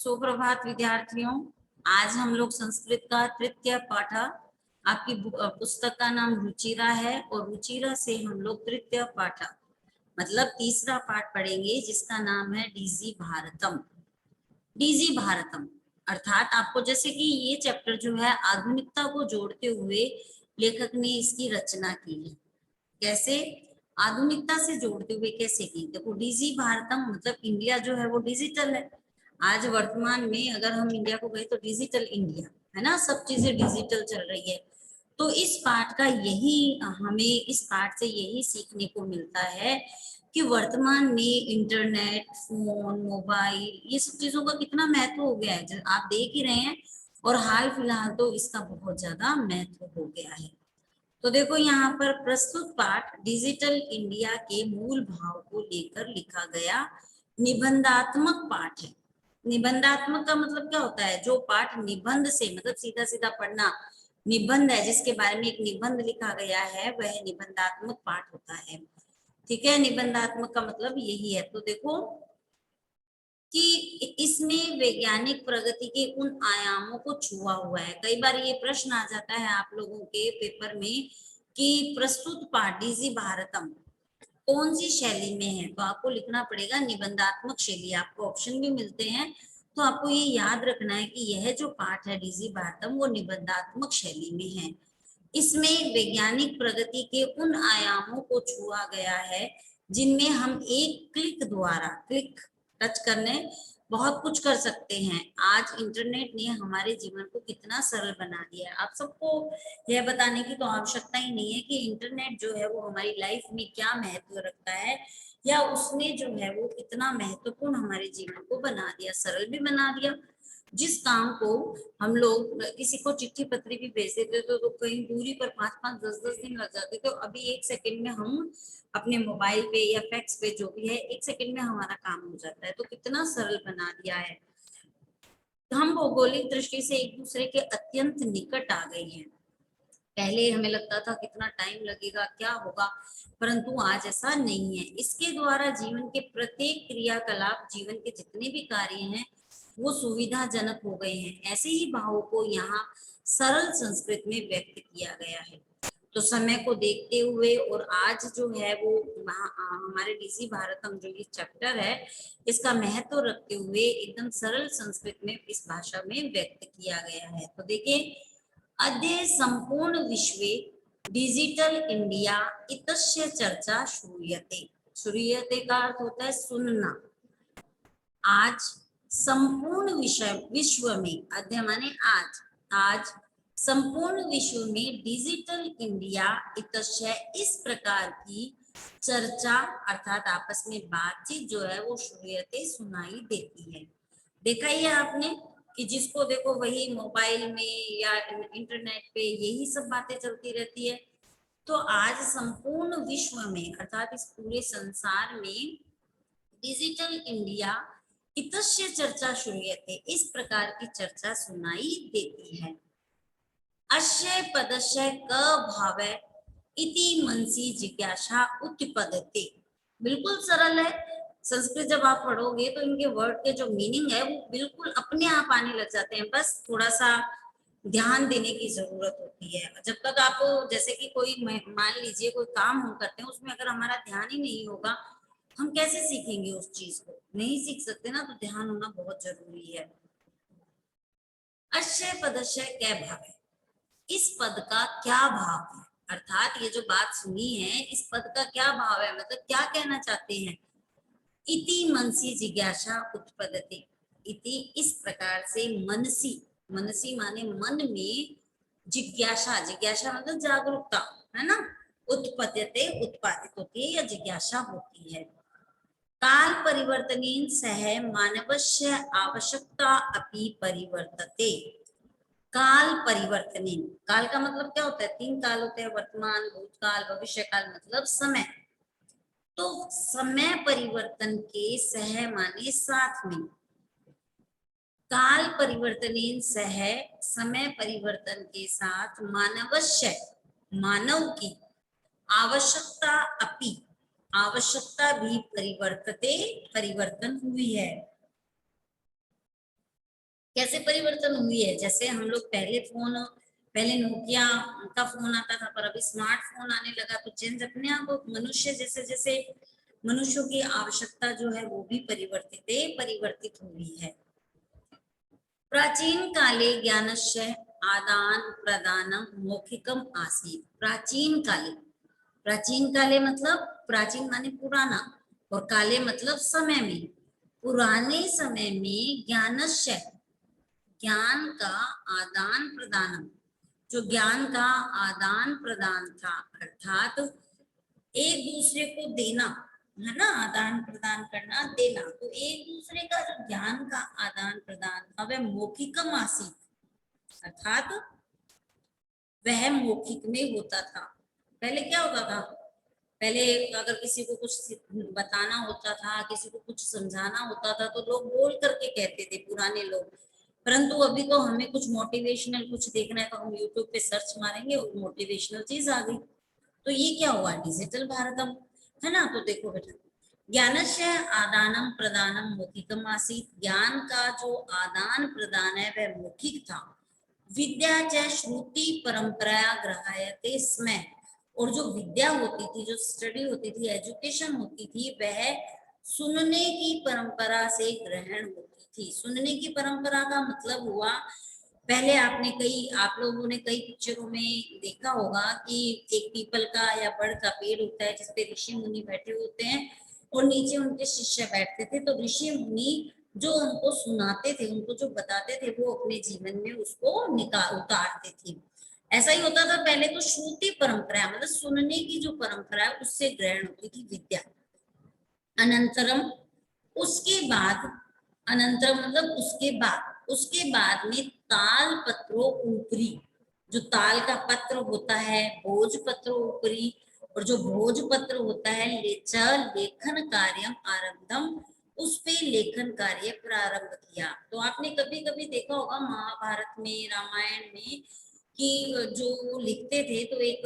सुप्रभात विद्यार्थियों। आज हम लोग संस्कृत का तृतीय पाठ, आपकी पुस्तक का नाम रुचिरा है और रुचिरा से हम लोग तृतीय पाठ मतलब तीसरा पाठ पढ़ेंगे जिसका नाम है डीजी भारतम। डीजी भारतम अर्थात आपको जैसे कि ये चैप्टर जो है आधुनिकता को जोड़ते हुए लेखक ने इसकी रचना की है। कैसे आधुनिकता से जोड़ते हुए कैसे की? देखो, डीजी भारतम मतलब इंडिया जो है वो डिजिटल है। आज वर्तमान में अगर हम इंडिया को कहें तो डिजिटल इंडिया है ना, सब चीजें डिजिटल चल रही है। तो इस पाठ का यही हमें इस पाठ से यही सीखने को मिलता है कि वर्तमान में इंटरनेट, फोन, मोबाइल, ये सब चीजों का कितना महत्व हो गया है, आप देख ही रहे हैं। और हाल फिलहाल तो इसका बहुत ज्यादा महत्व हो गया है। तो देखो, यहाँ पर प्रस्तुत पाठ डिजिटल इंडिया के मूल भाव को लेकर लिखा गया निबंधात्मक पाठ है। निबंधात्मक का मतलब क्या होता है? जो पाठ निबंध से मतलब सीधा सीधा पढ़ना निबंध है, जिसके बारे में एक निबंध लिखा गया है, वह निबंधात्मक पाठ होता है। ठीक है, निबंधात्मक का मतलब यही है। तो देखो कि इसमें वैज्ञानिक प्रगति के उन आयामों को छुआ हुआ है। कई बार ये प्रश्न आ जाता है आप लोगों के पेपर में कि प्रस्तुत पाठ डीजी भारतम कौन सी शैली में है, तो आपको लिखना पड़ेगा निबंधात्मक शैली। आपको ऑप्शन भी मिलते हैं, तो आपको ये याद रखना है कि यह जो पाठ है डीजी भारतम वो निबंधात्मक शैली में है। इसमें वैज्ञानिक प्रगति के उन आयामों को छुआ गया है जिनमें हम एक क्लिक द्वारा क्लिक टच करने बहुत कुछ कर सकते हैं। आज इंटरनेट ने हमारे जीवन को कितना सरल बना दिया है। आप सबको यह बताने की तो आवश्यकता ही नहीं है कि इंटरनेट जो है वो हमारी लाइफ में क्या महत्व रखता है, या उसने जो है वो कितना महत्वपूर्ण हमारे जीवन को बना दिया, सरल भी बना दिया। जिस काम को हम लोग किसी को चिट्ठी पत्री भी भेज देते थे तो कहीं दूरी पर 5-5 10-10 दिन लग जाते थे, तो अभी 1 सेकंड में हम अपने मोबाइल पे या फैक्स पे जो भी है 1 सेकंड में हमारा काम हो जाता है। तो कितना सरल बना दिया है। हम भौगोलिक दृष्टि से एक दूसरे के अत्यंत निकट आ गए हैं। पहले हमें लगता था कितना टाइम लगेगा, क्या होगा, परंतु आज ऐसा नहीं है। इसके द्वारा जीवन के प्रत्येक क्रियाकलाप, जीवन के जितने भी कार्य हैं वो सुविधाजनक हो गए हैं। ऐसे ही भावों को यहाँ सरल संस्कृत में व्यक्त किया गया है। तो समय को देखते हुए और आज जो है वो हमारे डीजी भारतम जो ये चैप्टर है इसका महत्व रखते हुए एकदम सरल संस्कृत में इस भाषा में व्यक्त किया गया है। तो देखिए, अद्य संपूर्ण विश्वे डिजिटल इंडिया इतस्य चर्चा श्रूयते। श्रूयते का अर्थ होता है सुनना। आज संपूर्ण विश्व में, अद्य माने आज संपूर्ण विश्व में डिजिटल इंडिया इतस्य इस प्रकार की चर्चा अर्थात आपस में बातचीत जो है वो श्रूयते सुनाई देती है। देखा ही है आपने कि जिसको देखो वही मोबाइल में या इंटरनेट पे यही सब बातें चलती रहती है। तो आज संपूर्ण विश्व में अर्थात इस पूरे संसार में डिजिटल इंडिया इतस्य चर्चा श्रूयते इस प्रकार की चर्चा सुनाई देती है। अस्य पदस्य क भावे इति मनसी जिज्ञासा उत्पद्यते। बिल्कुल सरल है। संस्कृत जब आप पढ़ोगे तो इनके वर्ड के जो मीनिंग है वो बिल्कुल अपने आप आने लग जाते हैं, बस थोड़ा सा ध्यान देने की जरूरत होती है। जब तक आप जैसे कि कोई मान लीजिए कोई काम हम करते हैं उसमें अगर हमारा ध्यान ही नहीं होगा, हम कैसे सीखेंगे उस चीज को? नहीं सीख सकते ना, तो ध्यान होना बहुत जरूरी है। अश्य पदस्य क्या भाव है, इस पद का क्या भाव है, अर्थात ये जो बात सुनी है इस पद का क्या भाव है, मतलब क्या कहना चाहते हैं। इति मनसी जिज्ञासा उत्पद्यते। इति इस प्रकार से मनसी, मनसी माने मन में, जिज्ञासा, जिज्ञासा मतलब जागरूकता है ना, उत्पद्यते उत्पादित होती है या जिज्ञासा होती है। काल परिवर्तनेन सह मानवस्य आवश्यकता अपि परिवर्तते। काल परिवर्तनेन, काल का मतलब क्या होता है? 3 काल होते हैं, वर्तमान, भूतकाल, भविष्य काल, मतलब समय। तो समय परिवर्तन के सह माने साथ में, काल परिवर्तनेन सह समय परिवर्तन के साथ मानवस्य मानव की आवश्यकता अपि आवश्यकता भी परिवर्तते परिवर्तन हुई है। कैसे परिवर्तन हुई है। जैसे हम लोग पहले नोकिया का फोन आता था, पर अभी स्मार्टफोन आने लगा, तो चेंज अपने आप मनुष्य जैसे जैसे मनुष्यों की आवश्यकता जो है वो भी परिवर्तित हुई है। प्राचीन काले ज्ञानस्य आदान प्रदानम मौखिकम आसीत्। प्राचीन काले मतलब प्राचीन माने पुराना, और काले मतलब समय में। पुराने समय में ज्ञानस्य ज्ञान का आदान प्रदान, जो ज्ञान का आदान प्रदान था, अर्थात एक दूसरे को देना, है ना, आदान प्रदान करना, देना। तो एक दूसरे का जो ज्ञान का आदान प्रदान था वह मौखिकम आसीत्, अर्थात वह मौखिक में होता था। पहले क्या होता था, पहले अगर किसी को कुछ बताना होता था, किसी को कुछ समझाना होता था, तो लोग बोल करके कहते थे, पुराने लोग। परंतु अभी तो हमें कुछ मोटिवेशनल कुछ देखना है तो हम यूट्यूब पे सर्च मारेंगे और मोटिवेशनल चीज आ गई। तो ये क्या हुआ, डिजिटल भारतम, है ना। तो देखो बेटा, ज्ञानस्य आदानम प्रदानम मौखिकम आसीत्। ज्ञान का जो आदान प्रदान है वह मौखिक था। विद्या च श्रुति परंपरा ग्रहायते स्म। और जो विद्या होती थी, जो स्टडी होती थी, एजुकेशन होती थी, वह सुनने की परंपरा से ग्रहण होती थी। सुनने की परंपरा का मतलब हुआ, पहले आप लोगों ने कई पिक्चरों में देखा होगा कि एक पीपल का या बड़ का पेड़ होता है जिसपे ऋषि मुनि बैठे होते हैं और नीचे उनके शिष्य बैठते थे। तो ऋषि मुनि जो उनको सुनाते थे, उनको जो बताते थे, वो अपने जीवन में उसको उतारते थे। ऐसा ही होता था पहले। तो श्रुति परंपरा मतलब सुनने की जो परंपरा है उससे ग्रहण होती थी विद्या। अनंतरम उसके बाद, अनंतरम मतलब उसके बाद में ताल पत्रों ऊपरी, जो ताल का पत्र होता है, भोजपत्र ऊपरी, और जो भोजपत्र होता है लेखन कार्यम आरब्धम, उस पे लेखन कार्य प्रारंभ किया। तो आपने कभी कभी देखा होगा महाभारत में, रामायण में, कि जो वो लिखते थे तो एक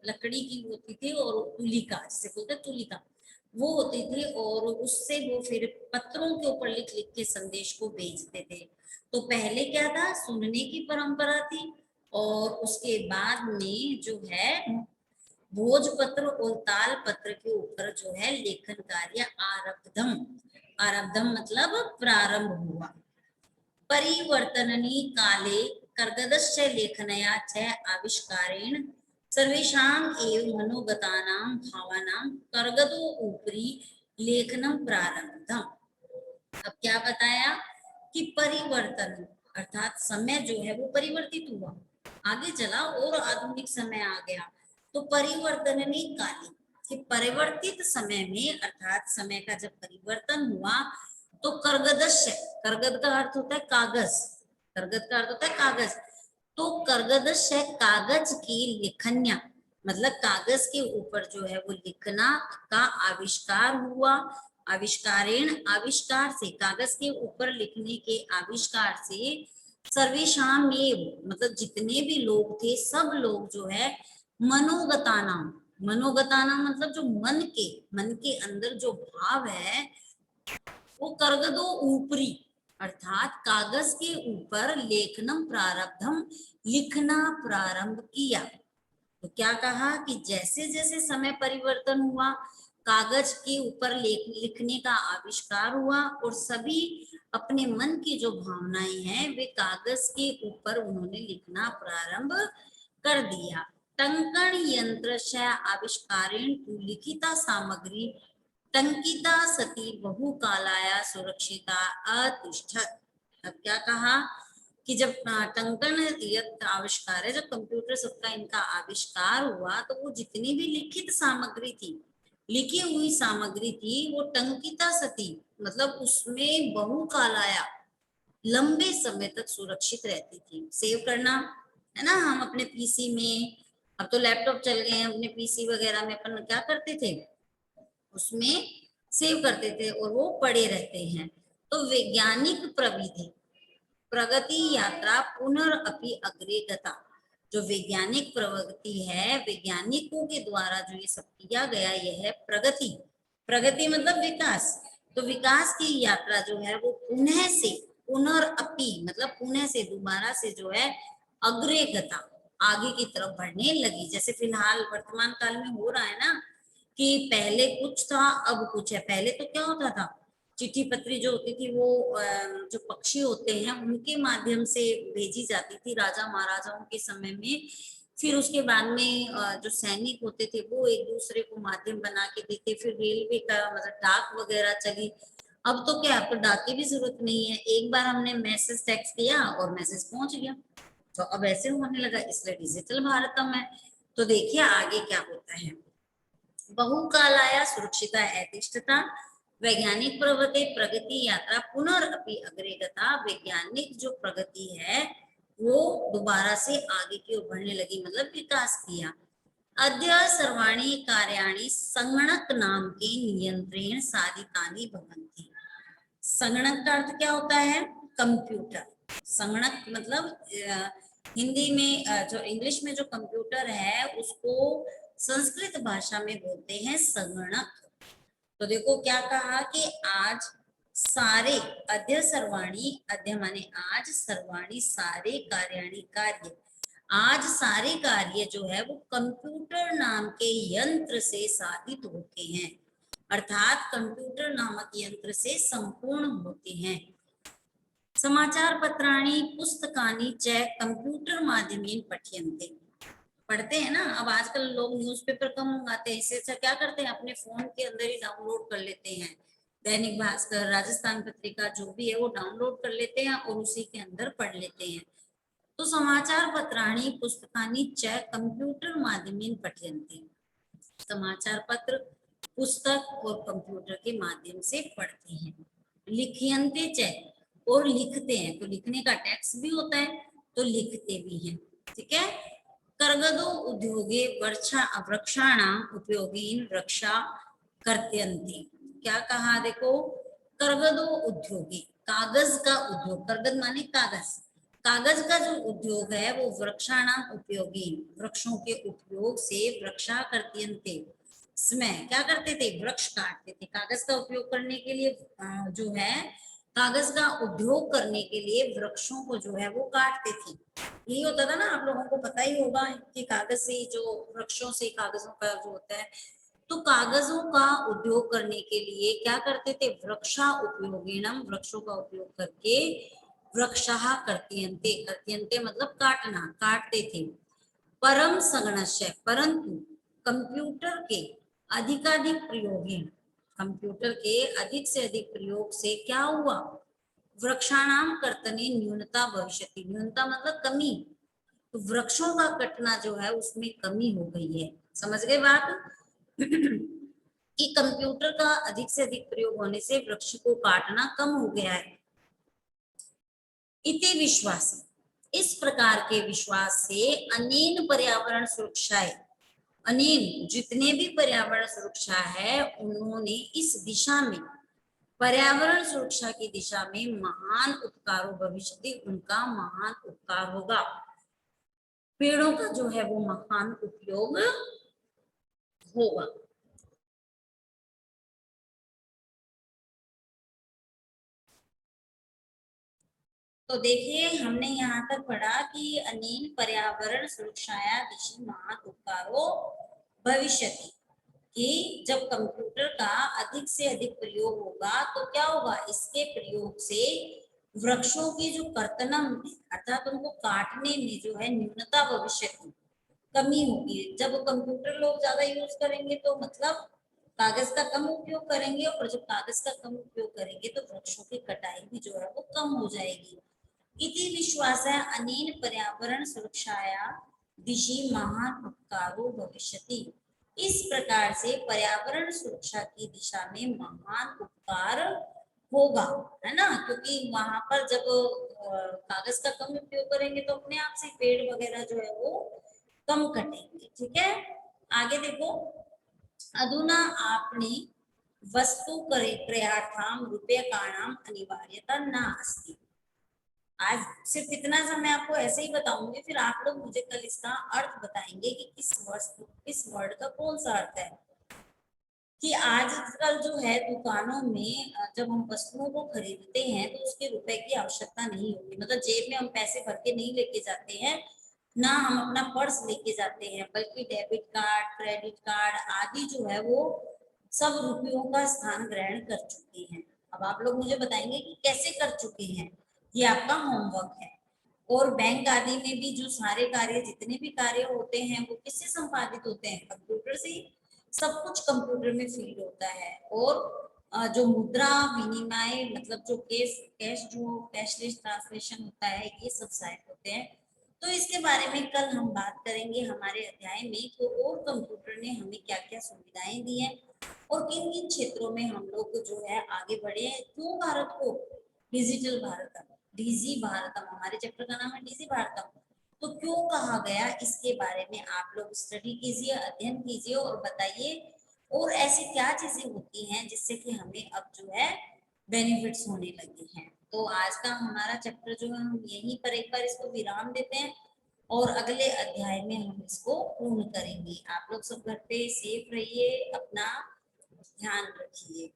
लकड़ी की होती थी और तुलिका, जिसे बोलते तुलिका, वो होती थी, और उससे वो फिर पत्रों के ऊपर लिख लिख के संदेश को भेजते थे। तो पहले क्या था, सुनने की परंपरा थी, और उसके बाद में जो है भोजपत्र और ताल पत्र के ऊपर जो है लेखन कार्य आरब्धम, आरब्धम मतलब प्रारंभ हुआ। परिवर्तननी काले कर्गदस्य लेखनया च आविष्कारेण सर्वेषाम् एव मनोगतानां भावानां कर्गदो ऊपरी लेखनम प्रारब्धम। अब क्या बताया कि परिवर्तन अर्थात समय जो है वो परिवर्तित हुआ, आगे चला और आधुनिक समय आ गया। तो परिवर्तननी काले, कि परिवर्तित समय में, अर्थात समय का जब परिवर्तन हुआ, तो कर्गदस्य, कर्गद का अर्थ होता है कागज, कर्गद का अर्थ होता है कागज। तो कर्गदस्य कागज की लेखन्या मतलब कागज के ऊपर जो है वो लिखना का आविष्कार हुआ। आविष्कारेण आविष्कार से, कागज के ऊपर लिखने के आविष्कार से सर्वेषाम मतलब जितने भी लोग थे, सब लोग जो है मनोगताना, मनोगताना मतलब जो मन के अंदर जो भाव है वो कर्गदो ऊपरी, अर्थात कागज के ऊपर लेखनम प्रारब्धम लिखना प्रारंभ किया। तो क्या कहा कि जैसे जैसे समय परिवर्तन हुआ, कागज के ऊपर लिखने का आविष्कार हुआ, और सभी अपने मन की जो भावनाएं हैं वे कागज के ऊपर उन्होंने लिखना प्रारंभ कर दिया। टंकण यंत्र से आविष्कारेण लिखिता सामग्री टंकिता सती बहुकालाया सुरक्षिता अतिष्ठत। अब क्या कहा कि जब टंकन यंत्र आविष्कार है, जब कंप्यूटर सबका इनका आविष्कार हुआ, तो वो जितनी भी लिखित सामग्री थी, लिखी हुई सामग्री थी, वो टंकिता सती मतलब उसमें बहुकालाया लंबे समय तक सुरक्षित रहती थी। सेव करना, है ना, हम अपने पीसी में, अब तो लैपटॉप चल गए हैं, अपने पीसी वगैरह में अपन क्या करते थे, उसमें सेव करते थे और वो पड़े रहते हैं। तो वैज्ञानिक प्रविधि प्रगति यात्रा पुनरअपि अग्रे गता, जो वैज्ञानिक प्रगति है, वैज्ञानिकों के द्वारा जो ये सब किया गया, ये है प्रगति। प्रगति मतलब विकास। तो विकास की यात्रा जो है वो पुनः से पुनरअपि मतलब पुनः से दोबारा से जो है अग्रे गता आगे की तरफ बढ़ने लगी। जैसे फिलहाल वर्तमान काल में हो रहा है ना कि पहले कुछ था अब कुछ है। पहले तो क्या होता था, चिट्ठी पत्री जो होती थी वो जो पक्षी होते हैं उनके माध्यम से भेजी जाती थी राजा महाराजाओं के समय में। फिर उसके बाद में जो सैनिक होते थे वो एक दूसरे को माध्यम बना के देते। फिर रेलवे का मतलब डाक वगैरह चली। अब तो क्या, अब तो डाक की भी जरूरत नहीं है, एक बार हमने मैसेज टेक्स्ट किया और मैसेज पहुंच गया। तो अब ऐसे होने लगा, इसलिए डिजिटल भारतम है। तो देखिए आगे क्या होता है। बहुकालाया सुरक्षिता ऐतिष्ठता वैज्ञानिक प्रगति प्रगति यात्रा पुनरअपि अग्रे गता। वैज्ञानिक जो प्रगति है वो दोबारा से आगे की ओर बढ़ने लगी, मतलब विकास किया। अद्य सर्वाणि कार्याणि संगणक नाम के नियंत्रण साधितानि भवन्ति। संगणक का अर्थ क्या होता है, कंप्यूटर। संगणक मतलब हिंदी में जो इंग्लिश में जो कंप्यूटर है उसको संस्कृत भाषा में बोलते हैं संगणक। तो देखो क्या कहा कि आज सारे अद्य सर्वाणी, अद्य माने आज, सर्वाणी सारे, कार्याणि कार्य, आज सारे कार्य जो है वो कंप्यूटर नाम के यंत्र से साधित होते हैं, अर्थात कंप्यूटर नामक यंत्र से संपूर्ण होते हैं। समाचार पत्राणि पुस्तकानि च कंप्यूटर माध्यमेन पठ्यन्ते। पढ़ते हैं ना, अब आजकल लोग न्यूज़पेपर कम मंगाते हैं, इससे अच्छा क्या करते हैं अपने फोन के अंदर ही डाउनलोड कर लेते हैं। दैनिक भास्कर, राजस्थान पत्रिका जो भी है वो डाउनलोड कर लेते हैं और उसी के अंदर पढ़ लेते हैं। तो समाचार पत्राणि पुस्तकानि च कंप्यूटर माध्यमेन पठ्यन्ते। समाचार पत्र, पुस्तक और कंप्यूटर के माध्यम से पढ़ते हैं। लिख्यन्ते च और लिखते हैं, तो लिखने का टेक्स्ट भी होता है तो लिखते भी हैं, ठीक है। कर्गदो उद्योगे वृक्षाणाम उपयोगीन वृक्षा कर्त्यन्ति। क्या कहा देखो, कर्गदो उद्योगे, कागज का उद्योग, कर्गद माने कागज, कागज का जो उद्योग है वो वृक्षाणाम उपयोगी, वृक्षों के उपयोग से वृक्षा कर्त्यन्ते, इसमें क्या करते थे, वृक्ष काटते थे। कागज का उपयोग करने के लिए जो है कागज का उद्योग करने के लिए वृक्षों को जो है वो काटते थे। यही होता था ना, आप लोगों को पता ही होगा कि कागज से जो वृक्षों से कागजों का जो होता है, तो कागजों का उद्योग करने के लिए क्या करते थे, वृक्षा उपयोगिनम, वृक्षों का उपयोग करके वृक्षः कर्त्यन्ते, कर्त्यन्ते मतलब काटना, काटते थे। परम संगणस्य, परंतु कंप्यूटर के अधिकाधिक प्रयोगी, कंप्यूटर के अधिक से अधिक प्रयोग से क्या हुआ, वृक्षाणाम कर्तने न्यूनता भविष्यति, न्यूनता मतलब कमी, तो वृक्षों का कटना जो है उसमें कमी हो गई है। समझ गए बात कि कंप्यूटर का अधिक से अधिक प्रयोग होने से वृक्ष को काटना कम हो गया है। इति विश्वास, इस प्रकार के विश्वास से अनेन पर्यावरण सुरक्षाएं, अनेन जितने भी पर्यावरण सुरक्षा है उन्होंने इस दिशा में, पर्यावरण सुरक्षा की दिशा में महान उपकारों भविष्य, उनका महान उपकार होगा, पेड़ों का जो है वो महान उपयोग होगा। तो देखिए हमने यहाँ तक पढ़ा कि अनेन पर्यावरण सुरक्षाया दिशि महान उपकारो भविष्यति, कि जब कंप्यूटर का अधिक से अधिक प्रयोग होगा तो क्या होगा, इसके प्रयोग से वृक्षों की जो कर्तनम अर्थात उनको काटने में जो है न्यूनता भविष्य की कमी होगी। जब कंप्यूटर लोग ज्यादा यूज करेंगे तो मतलब कागज का कम उपयोग करेंगे, और जब कागज का कम उपयोग करेंगे तो वृक्षों की कटाई भी जो है वो कम हो जाएगी। इति विश्वास है अनेन पर्यावरण सुरक्षाया दिशि महान उपकारो भविष्यति, इस प्रकार से पर्यावरण सुरक्षा की दिशा में महान उपकार होगा, है ना। क्योंकि वहां पर जब कागज का कम उपयोग करेंगे तो अपने आप से पेड़ वगैरह जो है वो कम कटेंगे, ठीक है। आगे देखो, अधुना आपने वस्तु क्रयार्थाम रूप्यकाणाम अनिवार्यता न अस्ति। आज सिर्फ इतना सा मैं आपको ऐसे ही बताऊंगी, फिर आप लोग मुझे कल इसका अर्थ बताएंगे कि किस वस्तु, किस वर्ड का कौन सा अर्थ है। कि आजकल जो है दुकानों में जब हम वस्तुओं को खरीदते हैं तो उसके रुपए की आवश्यकता नहीं होती, मतलब जेब में हम पैसे भर के नहीं लेके जाते हैं, ना हम अपना पर्स लेके जाते हैं, बल्कि डेबिट कार्ड, क्रेडिट कार्ड आदि जो है वो सब रुपयों का स्थान ग्रहण कर चुके हैं। अब आप लोग मुझे बताएंगे कि कैसे कर चुके हैं, ये आपका होमवर्क है। और बैंक आदि में भी जो सारे कार्य, जितने भी कार्य होते हैं वो किससे संपादित होते हैं, कंप्यूटर से। सब कुछ कंप्यूटर में फीड होता है। और जो मुद्रा विनिमय, मतलब जो कैश जो कैशलेस ट्रांसलेशन होता है, ये सब सहायक होते हैं। तो इसके बारे में कल हम बात करेंगे हमारे अध्याय में, तो और कंप्यूटर ने हमें क्या क्या सुविधाएं दी हैं और किन किन क्षेत्रों में हम लोग जो है आगे बढ़े हैं, क्यों भारत को डिजिटल भारत, डीजी भारतम, हमारे चैप्टर का नाम है डीजी भारतम, तो क्यों कहा गया, इसके बारे में आप लोग स्टडी कीजिए, अध्ययन कीजिए और बताइए। और ऐसी क्या चीजें होती हैं जिससे कि हमें अब जो है बेनिफिट्स होने लगे हैं। तो आज का हमारा चैप्टर जो है हम यहीं पर एक बार इसको विराम देते हैं और अगले अध्याय में हम इसको पूर्ण करेंगे। आप लोग सब घर पे सेफ रहिए, अपना ध्यान रखिए।